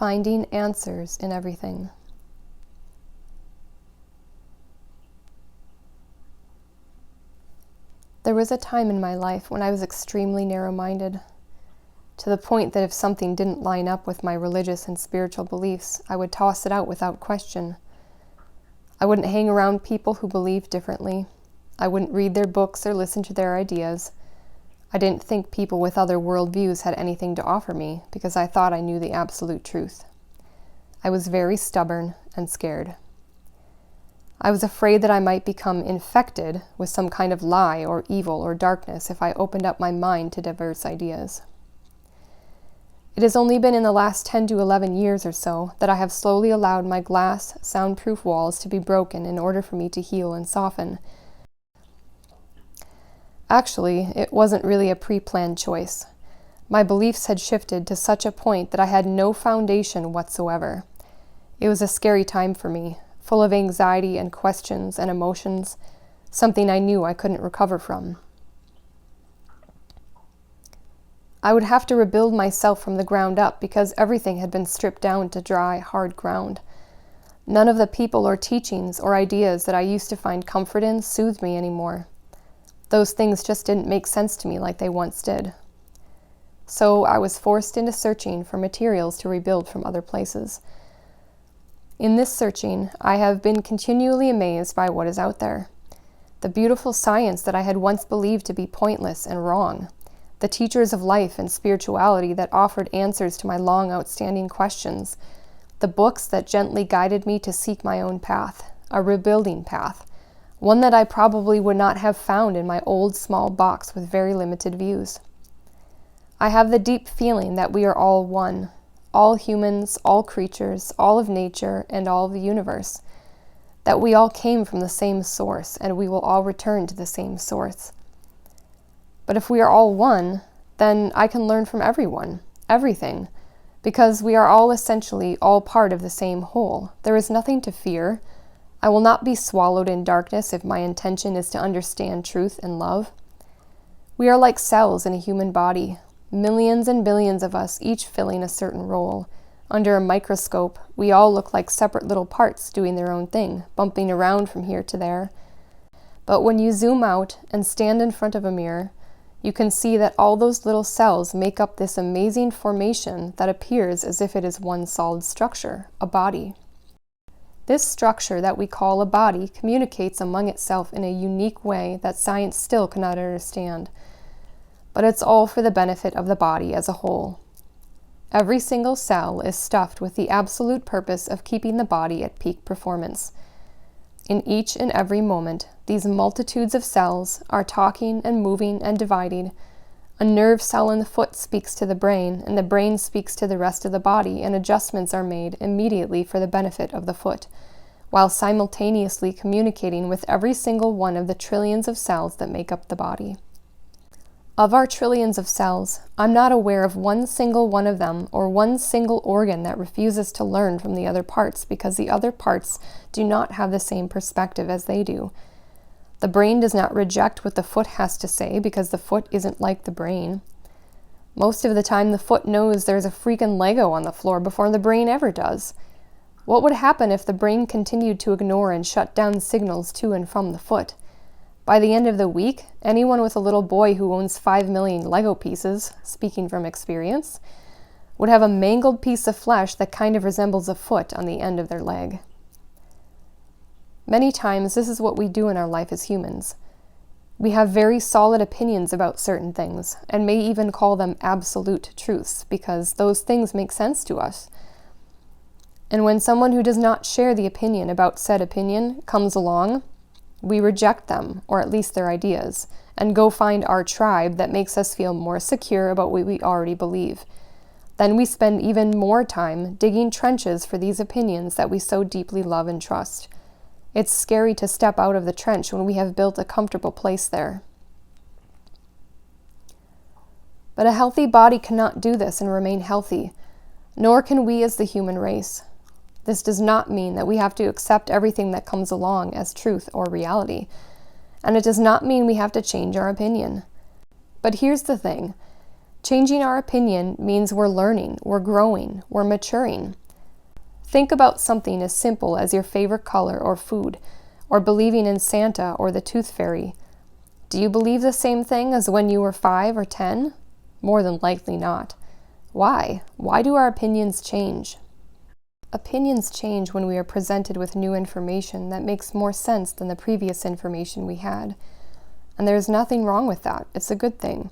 finding answers in everything. There was a time in my life when I was extremely narrow-minded, to the point that if something didn't line up with my religious and spiritual beliefs, I would toss it out without question. I wouldn't hang around people who believed differently. I wouldn't read their books or listen to their ideas. I didn't think people with other worldviews had anything to offer me because I thought I knew the absolute truth. I was very stubborn and scared. I was afraid that I might become infected with some kind of lie or evil or darkness if I opened up my mind to diverse ideas. It has only been in the last 10 to 11 years or so that I have slowly allowed my glass, soundproof walls to be broken in order for me to heal and soften. Actually, it wasn't really a pre-planned choice. My beliefs had shifted to such a point that I had no foundation whatsoever. It was a scary time for me, full of anxiety and questions and emotions, something I knew I couldn't recover from. I would have to rebuild myself from the ground up because everything had been stripped down to dry, hard ground. None of the people or teachings or ideas that I used to find comfort in soothed me anymore. Those things just didn't make sense to me like they once did. So I was forced into searching for materials to rebuild from other places. In this searching, I have been continually amazed by what is out there. The beautiful science that I had once believed to be pointless and wrong. The teachers of life and spirituality that offered answers to my long outstanding questions. The books that gently guided me to seek my own path, a rebuilding path, one that I probably would not have found in my old small box with very limited views. I have the deep feeling that we are all one, all humans, all creatures, all of nature, and all of the universe, that we all came from the same source and we will all return to the same source. But if we are all one, then I can learn from everyone, everything, because we are all essentially all part of the same whole. There is nothing to fear. I will not be swallowed in darkness if my intention is to understand truth and love. We are like cells in a human body, millions and billions of us, each filling a certain role. Under a microscope, we all look like separate little parts doing their own thing, bumping around from here to there. But when you zoom out and stand in front of a mirror, you can see that all those little cells make up this amazing formation that appears as if it is one solid structure, a body. This structure that we call a body communicates among itself in a unique way that science still cannot understand. But it's all for the benefit of the body as a whole. Every single cell is stuffed with the absolute purpose of keeping the body at peak performance. In each and every moment, these multitudes of cells are talking and moving and dividing. A nerve cell in the foot speaks to the brain, and the brain speaks to the rest of the body, and adjustments are made immediately for the benefit of the foot, while simultaneously communicating with every single one of the trillions of cells that make up the body. Of our trillions of cells, I'm not aware of one single one of them or one single organ that refuses to learn from the other parts because the other parts do not have the same perspective as they do. The brain does not reject what the foot has to say because the foot isn't like the brain. Most of the time, the foot knows there's a freaking Lego on the floor before the brain ever does. What would happen if the brain continued to ignore and shut down signals to and from the foot? By the end of the week, anyone with a little boy who owns 5 million Lego pieces, speaking from experience, would have a mangled piece of flesh that kind of resembles a foot on the end of their leg. Many times, this is what we do in our life as humans. We have very solid opinions about certain things, and may even call them absolute truths, because those things make sense to us. And when someone who does not share the opinion about said opinion comes along, we reject them, or at least their ideas, and go find our tribe that makes us feel more secure about what we already believe. Then we spend even more time digging trenches for these opinions that we so deeply love and trust. It's scary to step out of the trench when we have built a comfortable place there. But a healthy body cannot do this and remain healthy, nor can we as the human race. This does not mean that we have to accept everything that comes along as truth or reality, and it does not mean we have to change our opinion. But here's the thing. Changing our opinion means we're learning, we're growing, we're maturing. Think about something as simple as your favorite color or food, or believing in Santa or the Tooth Fairy. Do you believe the same thing as when you were 5 or 10? More than likely not. Why? Why do our opinions change? Opinions change when we are presented with new information that makes more sense than the previous information we had. And there is nothing wrong with that. It's a good thing.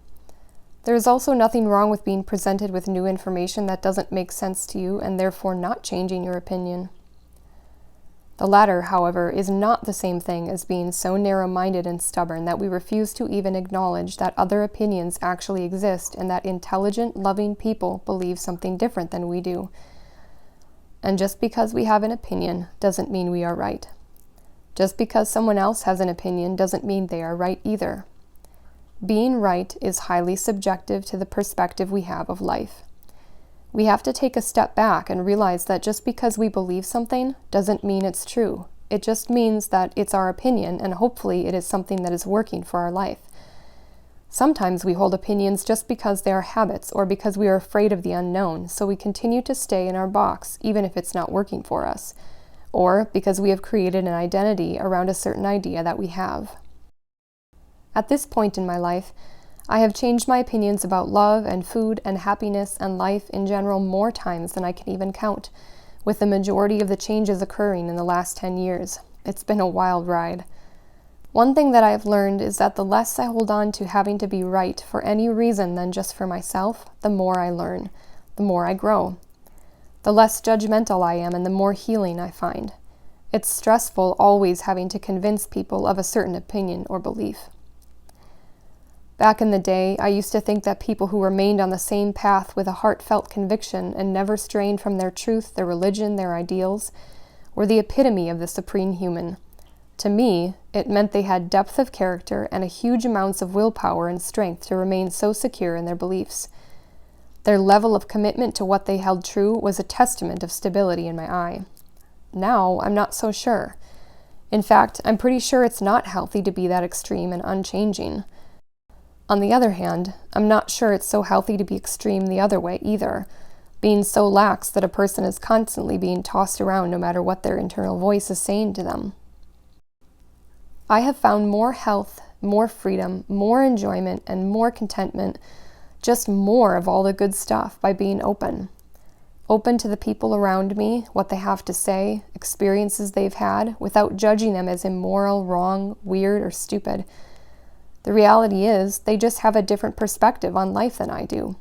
There is also nothing wrong with being presented with new information that doesn't make sense to you and therefore not changing your opinion. The latter, however, is not the same thing as being so narrow-minded and stubborn that we refuse to even acknowledge that other opinions actually exist and that intelligent, loving people believe something different than we do. And just because we have an opinion doesn't mean we are right. Just because someone else has an opinion doesn't mean they are right either. Being right is highly subjective to the perspective we have of life. We have to take a step back and realize that just because we believe something doesn't mean it's true. It just means that it's our opinion, and hopefully it is something that is working for our life. Sometimes we hold opinions just because they are habits or because we are afraid of the unknown, so we continue to stay in our box even if it's not working for us, or because we have created an identity around a certain idea that we have. At this point in my life, I have changed my opinions about love and food and happiness and life in general more times than I can even count, with the majority of the changes occurring in the last 10 years. It's been a wild ride. One thing that I have learned is that the less I hold on to having to be right for any reason than just for myself, the more I learn, the more I grow. The less judgmental I am and the more healing I find. It's stressful always having to convince people of a certain opinion or belief. Back in the day, I used to think that people who remained on the same path with a heartfelt conviction and never strayed from their truth, their religion, their ideals, were the epitome of the supreme human. To me, it meant they had depth of character and a huge amounts of willpower and strength to remain so secure in their beliefs. Their level of commitment to what they held true was a testament of stability in my eye. Now, I'm not so sure. In fact, I'm pretty sure it's not healthy to be that extreme and unchanging. On the other hand, I'm not sure it's so healthy to be extreme the other way either, being so lax that a person is constantly being tossed around no matter what their internal voice is saying to them. I have found more health, more freedom, more enjoyment, and more contentment, just more of all the good stuff by being open. Open to the people around me, what they have to say, experiences they've had, without judging them as immoral, wrong, weird, or stupid. The reality is, they just have a different perspective on life than I do.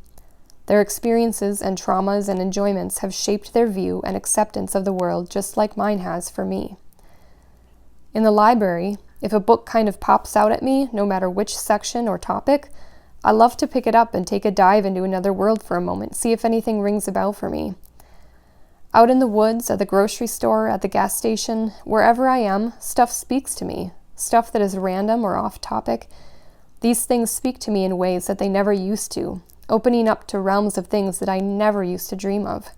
Their experiences and traumas and enjoyments have shaped their view and acceptance of the world just like mine has for me. In the library, if a book kind of pops out at me, no matter which section or topic, I love to pick it up and take a dive into another world for a moment, see if anything rings a bell for me. Out in the woods, at the grocery store, at the gas station, wherever I am, stuff speaks to me, stuff that is random or off topic. These things speak to me in ways that they never used to, opening up to realms of things that I never used to dream of.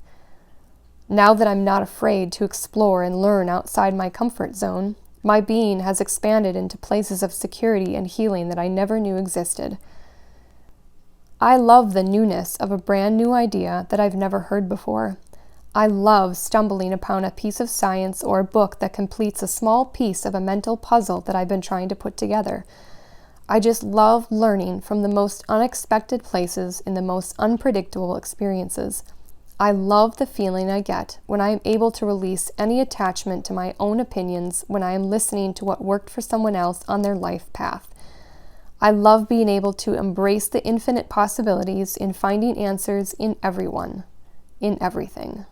Now that I'm not afraid to explore and learn outside my comfort zone, my being has expanded into places of security and healing that I never knew existed. I love the newness of a brand new idea that I've never heard before. I love stumbling upon a piece of science or a book that completes a small piece of a mental puzzle that I've been trying to put together. I just love learning from the most unexpected places in the most unpredictable experiences. I love the feeling I get when I am able to release any attachment to my own opinions when I am listening to what worked for someone else on their life path. I love being able to embrace the infinite possibilities in finding answers in everyone, in everything.